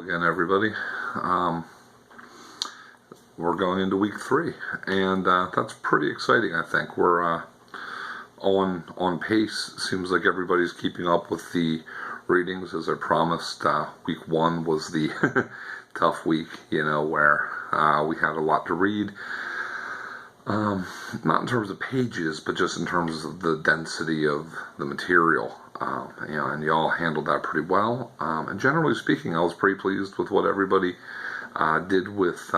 again, everybody. We're going into week 3, and that's pretty exciting. I think we're on pace. Seems like everybody's keeping up with the readings as I promised. Week 1 was the tough week, where we had a lot to read. Not in terms of pages, but just in terms of the density of the material. And y'all handled that pretty well. And generally speaking, I was pretty pleased with what everybody did with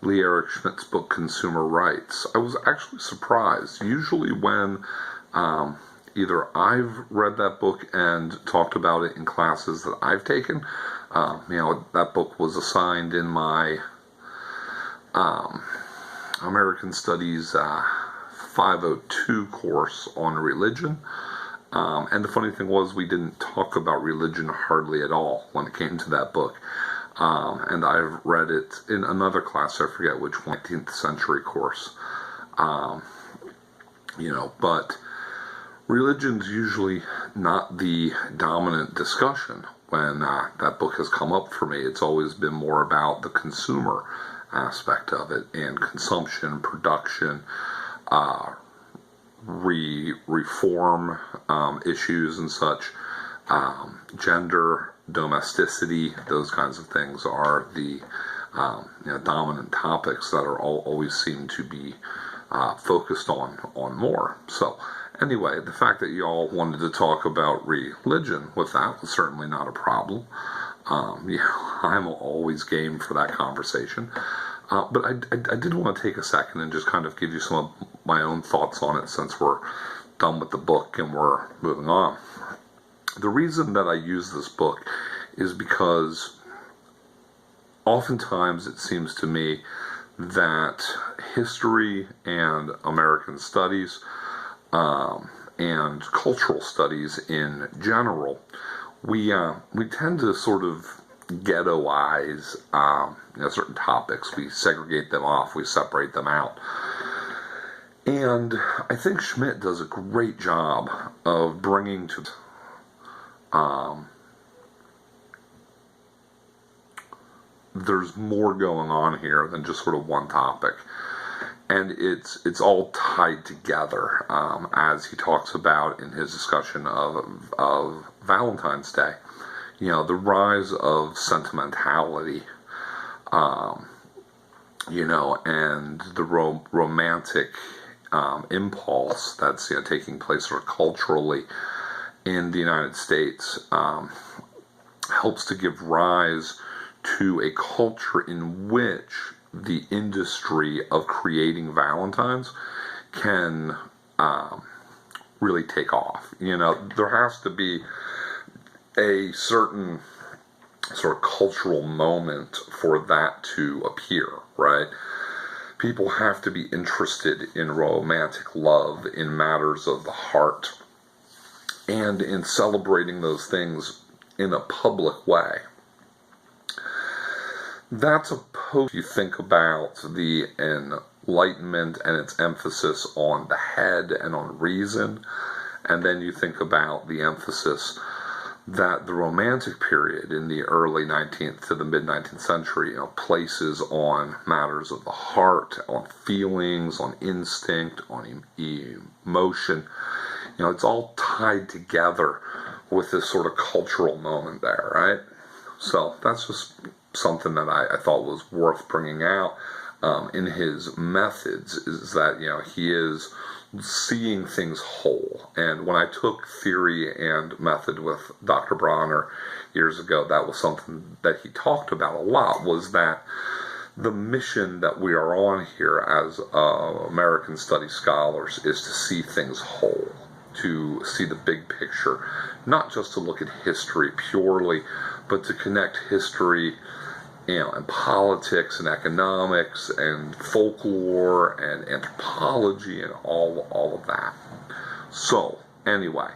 Lee Eric Schmidt's book, Consumer Rights. I was actually surprised. Usually when either I've read that book and talked about it in classes that I've taken, that book was assigned in my American Studies 502 course on religion. And the funny thing was, we didn't talk about religion hardly at all when it came to that book. And I've read it in another class, I forget which one, 19th century course. But religion's usually not the dominant discussion when that book has come up for me. It's always been more about the consumer aspect of it, and consumption, production, reform issues and such, gender, domesticity, those kinds of things are the dominant topics that are always seem to be focused on more. So anyway, the fact that you all wanted to talk about religion with that was certainly not a problem. I'm always game for that conversation. But I did want to take a second and just kind of give you some of my own thoughts on it, since we're done with the book and we're moving on. The reason that I use this book is because oftentimes it seems to me that history and American studies and cultural studies in general, we tend to sort of ghettoize certain topics. We segregate them off, we separate them out. And I think Schmidt does a great job of bringing to there's more going on here than just sort of one topic. And it's all tied together, as he talks about in his discussion of Valentine's Day. The rise of sentimentality, and the romantic impulse that's taking place sort of culturally in the United States helps to give rise to a culture in which the industry of creating Valentines can really take off. There has to be a certain sort of cultural moment for that to appear, right? People have to be interested in romantic love, in matters of the heart, and in celebrating those things in a public way. That's opposed, you think about the Enlightenment and its emphasis on the head and on reason, and then you think about the emphasis that the Romantic period in the early 19th to the mid-19th century places on matters of the heart, on feelings, on instinct, on emotion. It's all tied together with this sort of cultural moment there, right? So that's just something that I thought was worth bringing out in his methods, is that he is seeing things whole. And when I took theory and method with Dr. Bronner years ago, that was something that he talked about a lot, was that the mission that we are on here as American Studies scholars is to see things whole, to see the big picture, not just to look at history purely, but to connect history and politics and economics and folklore and anthropology and all of that. So anyway,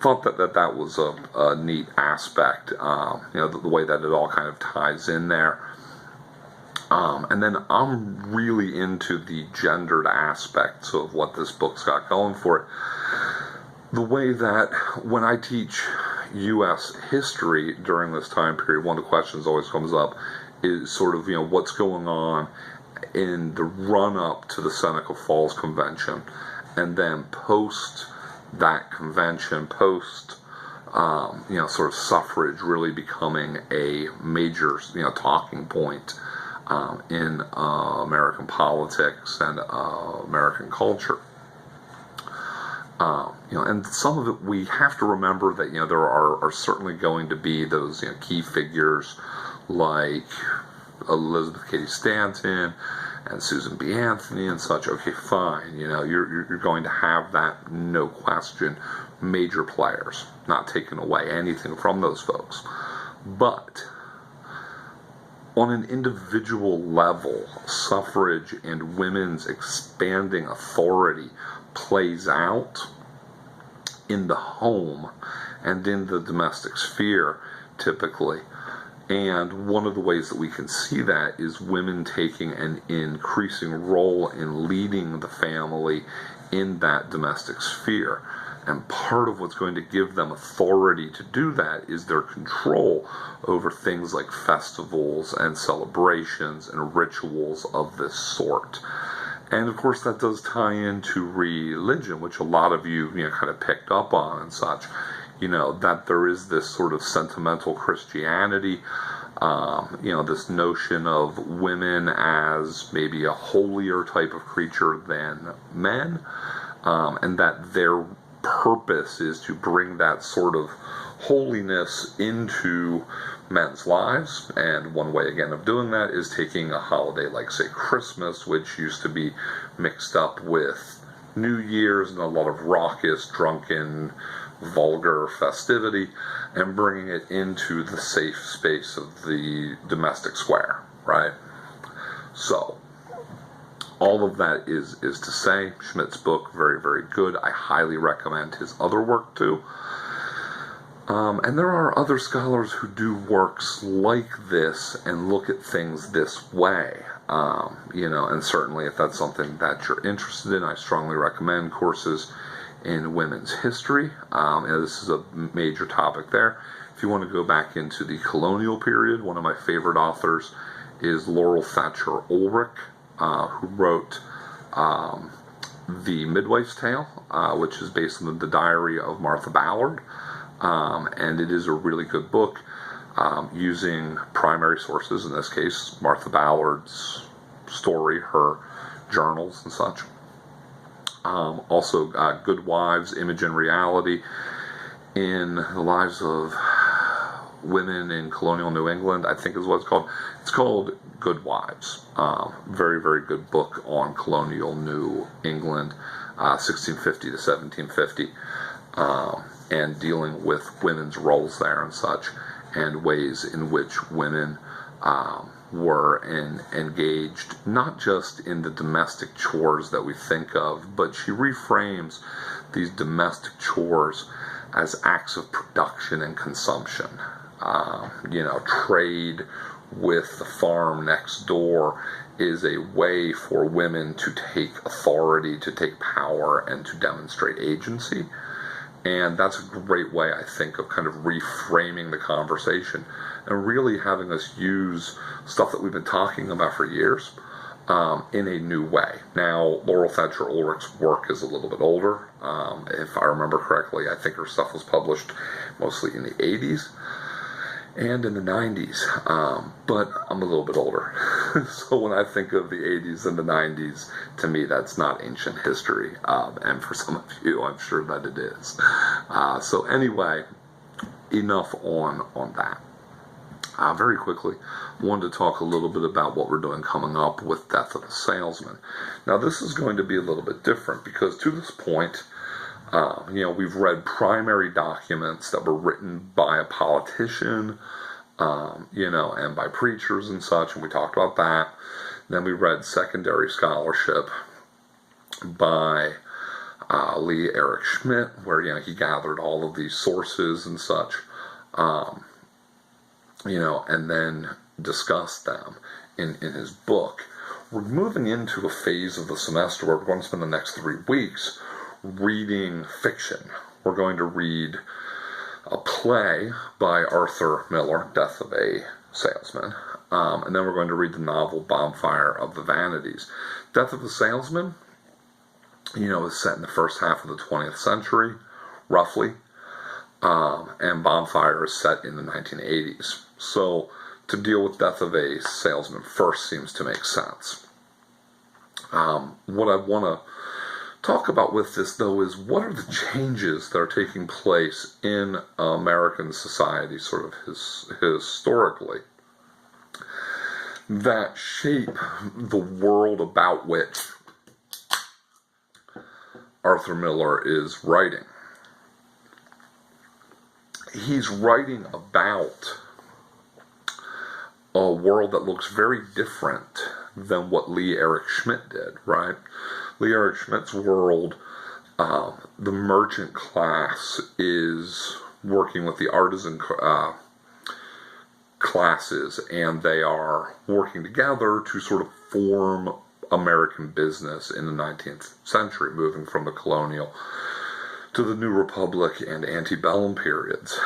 thought that was a neat aspect, the way that it all kind of ties in there. And then I'm really into the gendered aspects of what this book's got going for it. The way that when I teach, U.S. history during this time period, one of the questions always comes up is sort of, what's going on in the run-up to the Seneca Falls Convention, and then post that convention, post sort of suffrage really becoming a major, talking point in American politics and American culture. And some of it, we have to remember that, there are certainly going to be those, key figures like Elizabeth Cady Stanton and Susan B. Anthony and such. Okay, fine. You're going to have that, no question, major players, not taking away anything from those folks. But on an individual level, suffrage and women's expanding authority plays out in the home and in the domestic sphere, typically. And one of the ways that we can see that is women taking an increasing role in leading the family in that domestic sphere. And part of what's going to give them authority to do that is their control over things like festivals and celebrations and rituals of this sort. And of course that does tie into religion, which a lot of you, kind of picked up on and such. That there is this sort of sentimental Christianity, this notion of women as maybe a holier type of creature than men, and that their purpose is to bring that sort of holiness into men's lives. And one way, again, of doing that is taking a holiday like, say, Christmas, which used to be mixed up with New Year's and a lot of raucous, drunken, vulgar festivity, and bringing it into the safe space of the domestic square, right? So, all of that is to say, Schmidt's book, very, very good. I highly recommend his other work, too. And there are other scholars who do works like this and look at things this way. And certainly if that's something that you're interested in, I strongly recommend courses in women's history. This is a major topic there. If you want to go back into the colonial period, one of my favorite authors is Laurel Thatcher Ulrich, who wrote The Midwife's Tale, which is based on the diary of Martha Ballard. And it is a really good book, using primary sources, in this case, Martha Ballard's story, her journals and such. Also, Good Wives, Image and Reality in the Lives of Women in Colonial New England, I think is what it's called. It's called Good Wives. Very, very good book on colonial New England, 1650 to 1750, and dealing with women's roles there and such, and ways in which women were engaged not just in the domestic chores that we think of, but she reframes these domestic chores as acts of production and consumption. Trade with the farm next door is a way for women to take authority, to take power, and to demonstrate agency. And that's a great way, I think, of kind of reframing the conversation and really having us use stuff that we've been talking about for years in a new way. Now, Laurel Thatcher Ulrich's work is a little bit older. If I remember correctly, I think her stuff was published mostly in the 80s and in the 90s, but I'm a little bit older. So when I think of the 80s and the 90s, to me that's not ancient history, and for some of you, I'm sure that it is. So anyway, enough on that. Very quickly, I wanted to talk a little bit about what we're doing coming up with Death of a Salesman. Now this is going to be a little bit different because to this point, we've read primary documents that were written by a politician, and by preachers and such, and we talked about that. Then we read secondary scholarship by Lee Eric Schmidt, where, he gathered all of these sources and such, and then discussed them in his book. We're moving into a phase of the semester where we're going to spend the next 3 weeks reading fiction. We're going to read a play by Arthur Miller, Death of a Salesman. And then we're going to read the novel Bonfire of the Vanities. Death of a Salesman, is set in the first half of the 20th century, roughly. And Bonfire is set in the 1980s. So to deal with Death of a Salesman first seems to make sense. What I want to talk about with this, though, is what are the changes that are taking place in American society, sort of historically, that shape the world about which Arthur Miller is writing. He's writing about a world that looks very different than what Lee Eric Schmidt did, right? Lee Eric Schmidt's world, the merchant class is working with the artisan classes, and they are working together to sort of form American business in the 19th century, moving from the colonial to the New Republic and antebellum periods.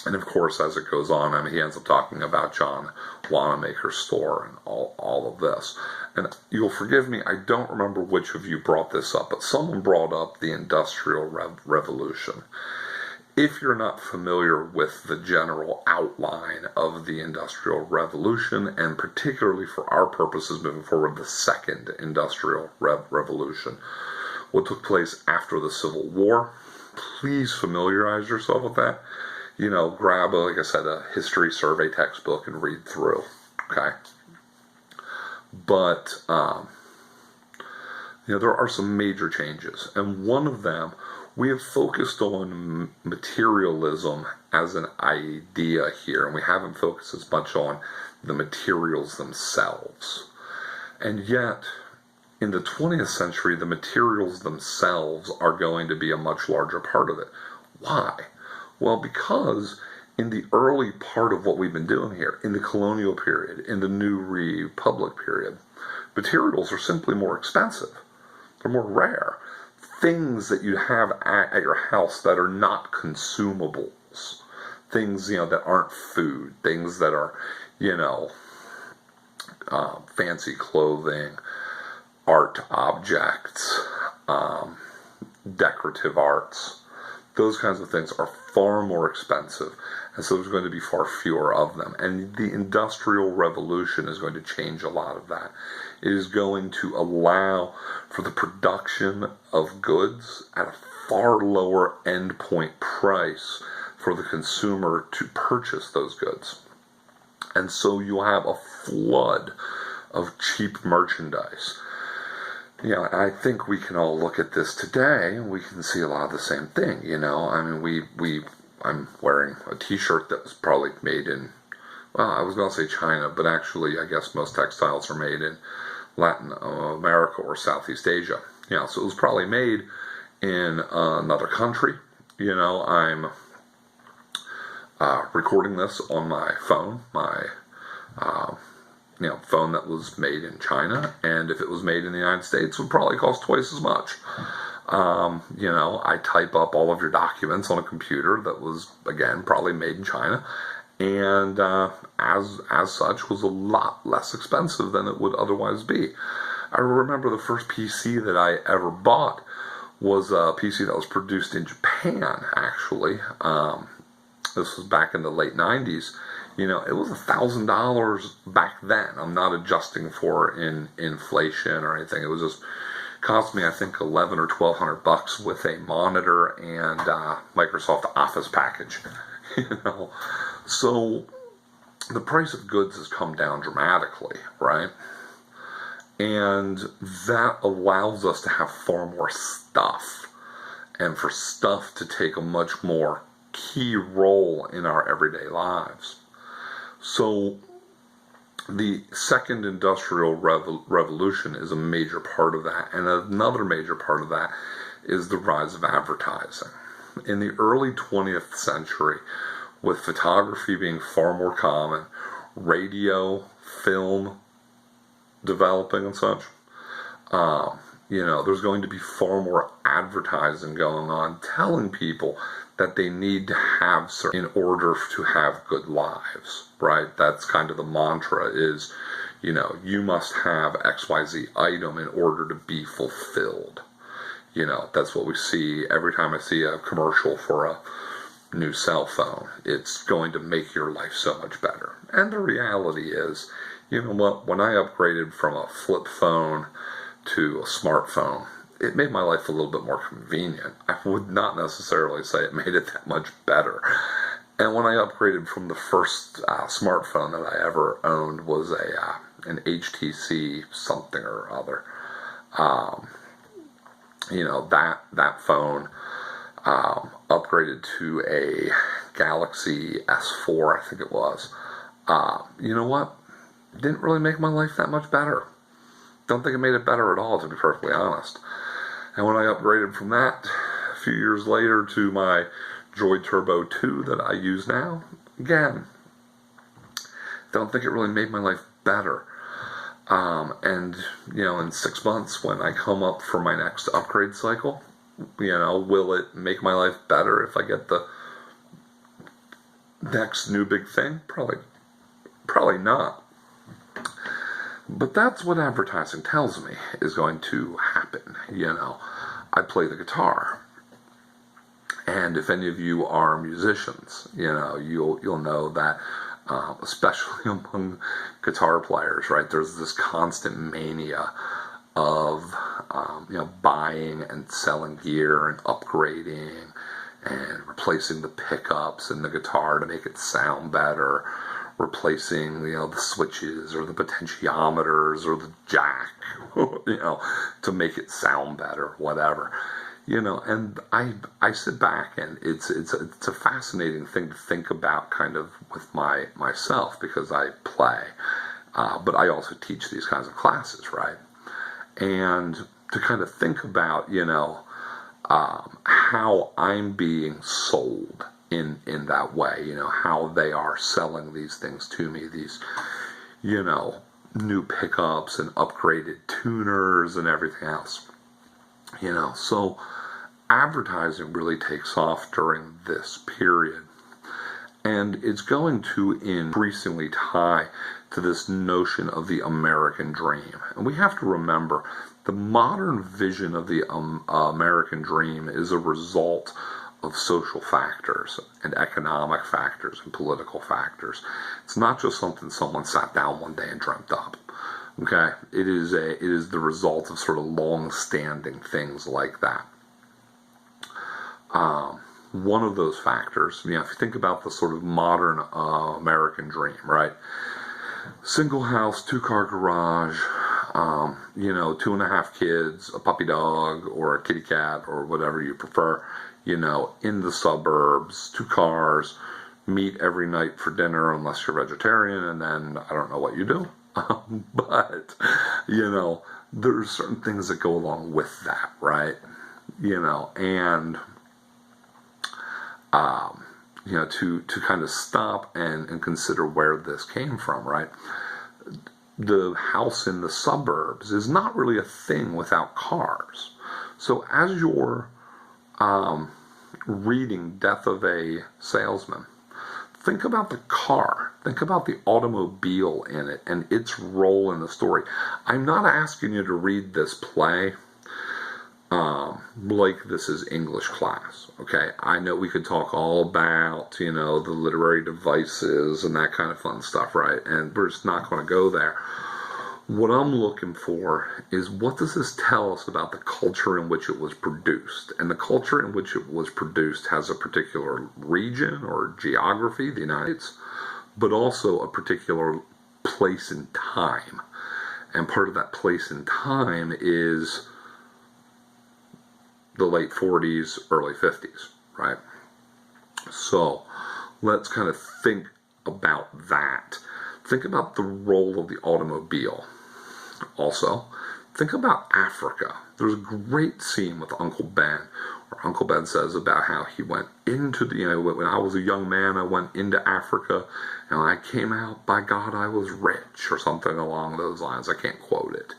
And of course, as it goes on, he ends up talking about John Wanamaker's store and all of this. And you'll forgive me, I don't remember which of you brought this up, but someone brought up the Industrial Revolution. If you're not familiar with the general outline of the Industrial Revolution, and particularly for our purposes moving forward, the Second Industrial Revolution, what took place after the Civil War, please familiarize yourself with that. Grab, like I said, a history survey textbook and read through, okay? But, there are some major changes. And one of them, we have focused on materialism as an idea here, and we haven't focused as much on the materials themselves. And yet, in the 20th century, the materials themselves are going to be a much larger part of it. Why? Well, because in the early part of what we've been doing here, in the colonial period, in the New Republic period, materials are simply more expensive. They're more rare. Things that you have at your house that are not consumables. Things, that aren't food. Things that are, fancy clothing, art objects, decorative arts. Those kinds of things are far more expensive, and so there's going to be far fewer of them. And the Industrial Revolution is going to change a lot of that. It is going to allow for the production of goods at a far lower endpoint price for the consumer to purchase those goods. And so you'll have a flood of cheap merchandise. I think we can all look at this today and we can see a lot of the same thing, I'm wearing a t-shirt that was probably made in, I was going to say China, but actually I guess most textiles are made in Latin America or Southeast Asia. So it was probably made in another country. I'm recording this on my phone, phone that was made in China, and if it was made in the United States, it would probably cost twice as much. I type up all of your documents on a computer that was, again, probably made in China, and as such was a lot less expensive than it would otherwise be. I remember the first PC that I ever bought was a PC that was produced in Japan, actually. This was back in the late 90s. It was $1,000 back then. I'm not adjusting for inflation or anything. It was just cost me, I think, $1,100 or $1,200 with a monitor and Microsoft Office package. So the price of goods has come down dramatically, right? And that allows us to have far more stuff, and for stuff to take a much more key role in our everyday lives. So the Second Industrial Revolution is a major part of that, and another major part of that is the rise of advertising. In the early 20th century, with photography being far more common, radio, film developing and such, There's going to be far more advertising going on telling people that they need to have certain in order to have good lives, right? That's kind of the mantra is, you must have XYZ item in order to be fulfilled. That's what we see every time I see a commercial for a new cell phone. It's going to make your life so much better. And the reality is, when I upgraded from a flip phone to a smartphone, it made my life a little bit more convenient. I would not necessarily say it made it that much better. And when I upgraded from the first smartphone that I ever owned was an HTC something or other. That phone upgraded to a Galaxy S4, I think it was. You know what? It didn't really make my life that much better. Don't think it made it better at all, to be perfectly honest. And when I upgraded from that a few years later to my Droid Turbo 2 that I use now, again, don't think it really made my life better. And in 6 months when I come up for my next upgrade cycle, will it make my life better if I get the next new big thing? Probably not. But that's what advertising tells me is going to happen. I play the guitar. And if any of you are musicians, you'll know that, especially among guitar players, right? There's this constant mania of, buying and selling gear and upgrading and replacing the pickups in the guitar to make it sound better, replacing, the switches or the potentiometers or the jack, to make it sound better, whatever. And I sit back and it's a fascinating thing to think about kind of with myself because I play, but I also teach these kinds of classes, right? And to kind of think about, how I'm being sold in that way, how they are selling these things to me, these, new pickups and upgraded tuners and everything else. So advertising really takes off during this period. And it's going to increasingly tie to this notion of the American dream. And we have to remember the modern vision of the American dream is a result of social factors and economic factors and political factors. It's not just something someone sat down one day and dreamt up. Okay, it is the result of sort of long-standing things like that. One of those factors, if you think about the sort of modern American dream, right? Single house, 2-car garage, 2.5 kids, a puppy dog, or a kitty cat, or whatever you prefer, in the suburbs, 2 cars, meet every night for dinner unless you're vegetarian, and then I don't know what you do. But, there's certain things that go along with that, right? And, to kind of stop and consider where this came from, right? The house in the suburbs is not really a thing without cars. So as you're reading Death of a Salesman, think about the car. Think about the automobile in it and its role in the story. I'm not asking you to read this play like this is English class, okay? I know we could talk all about, the literary devices and that kind of fun stuff, right? And we're just not going to go there. What I'm looking for is, what does this tell us about the culture in which it was produced? And the culture in which it was produced has a particular region or geography, the United States, but also a particular place in time. And part of that place in time is the late 40s, early 50s, right? So let's kind of think about that. Think about the role of the automobile. Also, think about Africa. There's a great scene with Uncle Ben, where Uncle Ben says about how he went into the, when I was a young man, I went into Africa, and when I came out, by God, I was rich, or something along those lines. I can't quote it.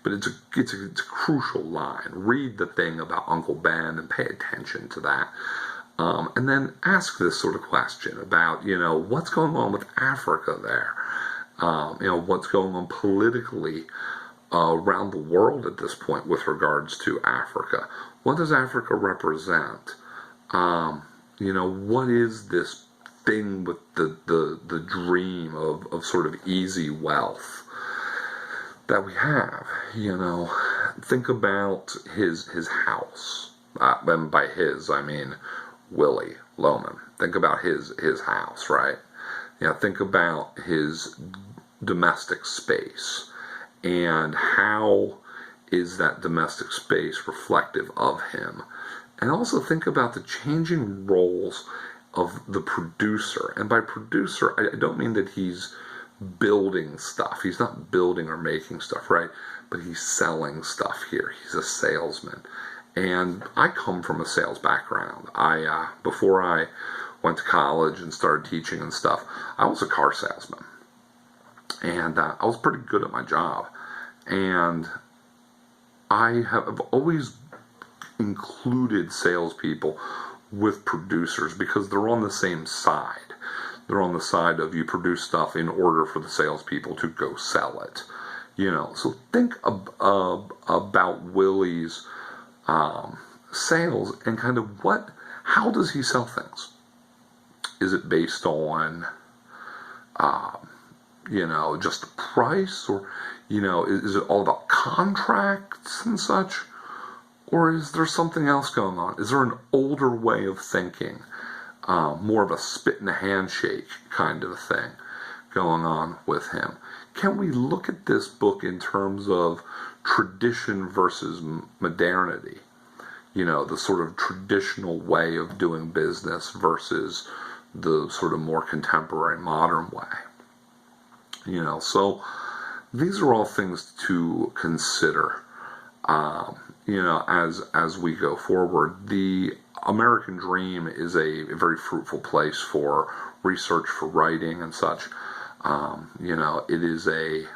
but it's a crucial line. Read the thing about Uncle Ben and pay attention to that. And then ask this sort of question about, what's going on with Africa there? What's going on politically around the world at this point with regards to Africa? What does Africa represent? What is this thing with the dream of sort of easy wealth that we have? Think about his house. And by his, I mean Willy Loman. Think about his house, right? Think about his domestic space, and how is that domestic space reflective of him? And also think about the changing roles of the producer. And by producer, I don't mean that he's building stuff. He's not building or making stuff, right? But he's selling stuff here. He's a salesman. And I come from a sales background. Before I went to college and started teaching and stuff, I was a car salesman. And I was pretty good at my job. And I have always included salespeople with producers because they're on the same side. They're on the side of you produce stuff in order for the salespeople to go sell it. So think about Willy's sales and kind of how does he sell things? Is it based on, just the price, or, is it all about contracts and such? Or is there something else going on? Is there an older way of thinking, more of a spit in a handshake kind of a thing going on with him? Can we look at this book in terms of tradition versus modernity? The sort of traditional way of doing business versus the sort of more contemporary modern way. So these are all things to consider, as we go forward. The American Dream is a very fruitful place for research, for writing and such. It is a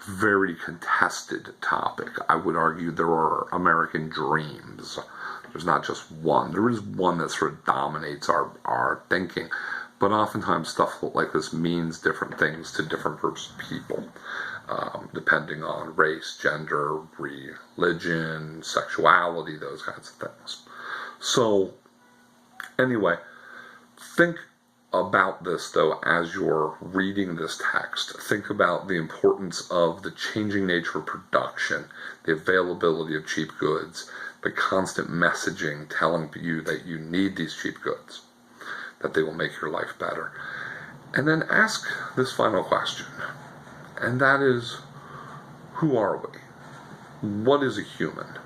very contested topic. I would argue there are American dreams. There's not just one. There is one that sort of dominates our thinking. But oftentimes stuff like this means different things to different groups of people, depending on race, gender, religion, sexuality, those kinds of things. So, anyway, think about this, though, as you're reading this text. Think about the importance of the changing nature of production, the availability of cheap goods, the constant messaging telling you that you need these cheap goods, that they will make your life better. And then ask this final question, and that is, who are we? What is a human?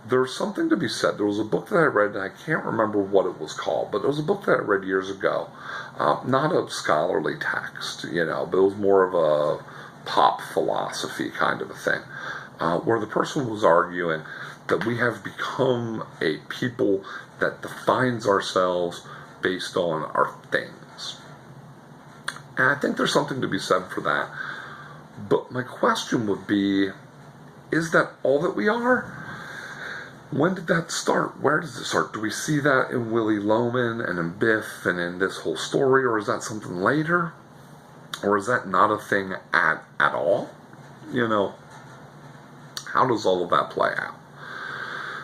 There's something to be said. There was a book that I read, and I can't remember what it was called, but there was a book that I read years ago. Not a scholarly text, but it was more of a pop philosophy kind of a thing, where the person was arguing that we have become a people that defines ourselves based on our things. And I think there's something to be said for that. But my question would be, is that all that we are? When did that start? Where does it start? Do we see that in Willy Loman and in Biff and in this whole story, or is that something later? Or is that not a thing at all? How does all of that play out?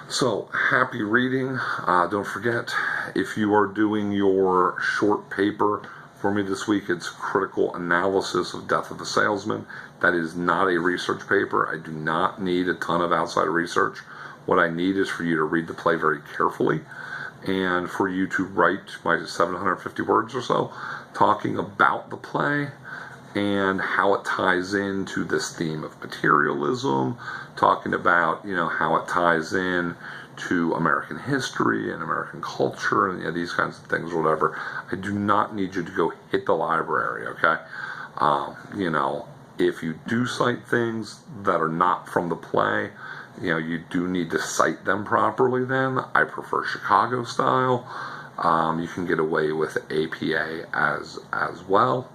So, happy reading. Don't forget, if you are doing your short paper for me this week, it's Critical Analysis of Death of a Salesman. That is not a research paper. I do not need a ton of outside research. What I need is for you to read the play very carefully and for you to write my 750 words or so talking about the play and how it ties into this theme of materialism, talking about, how it ties in to American history and American culture and these kinds of things or whatever. I do not need you to go hit the library, okay? If you do cite things that are not from the play, you do need to cite them properly then. I prefer Chicago style. You can get away with APA as well.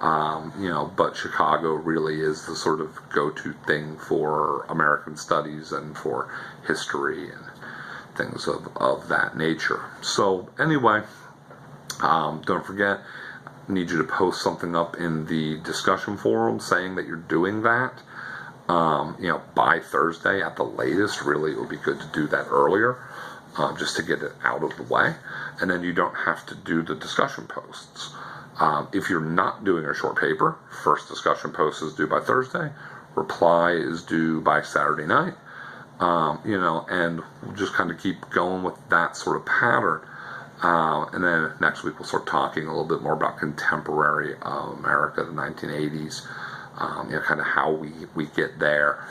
But Chicago really is the sort of go-to thing for American studies and for history and things of that nature. So anyway, don't forget, I need you to post something up in the discussion forum saying that you're doing that. By Thursday at the latest. Really, it would be good to do that earlier, just to get it out of the way. And then you don't have to do the discussion posts. If you're not doing a short paper, first discussion post is due by Thursday, reply is due by Saturday night, and we'll just kind of keep going with that sort of pattern. And then next week we'll start talking a little bit more about contemporary America, the 1980s, kind of how we get there,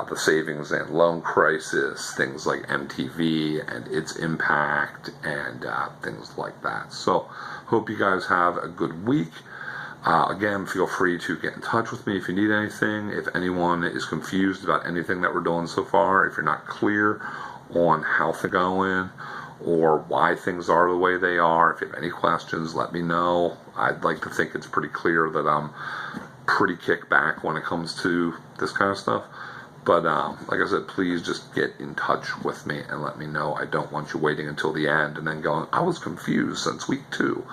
the savings and loan crisis, things like MTV and its impact, and things like that. So hope you guys have a good week. Again, feel free to get in touch with me if you need anything. If anyone is confused about anything that we're doing so far, if you're not clear on how things are going or why things are the way they are, if you have any questions, let me know. I'd like to think it's pretty clear that I'm pretty kick back when it comes to this kind of stuff. But like I said, please just get in touch with me and let me know. I don't want you waiting until the end and then going, I was confused since week 2.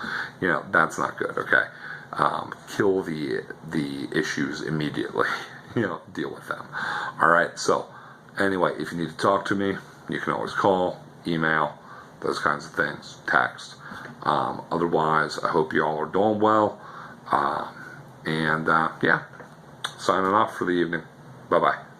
That's not good, okay? Kill the issues immediately. Deal with them. All right, so anyway, if you need to talk to me, you can always call, email, those kinds of things, text. Otherwise, I hope you all are doing well. And signing off for the evening. Bye-bye.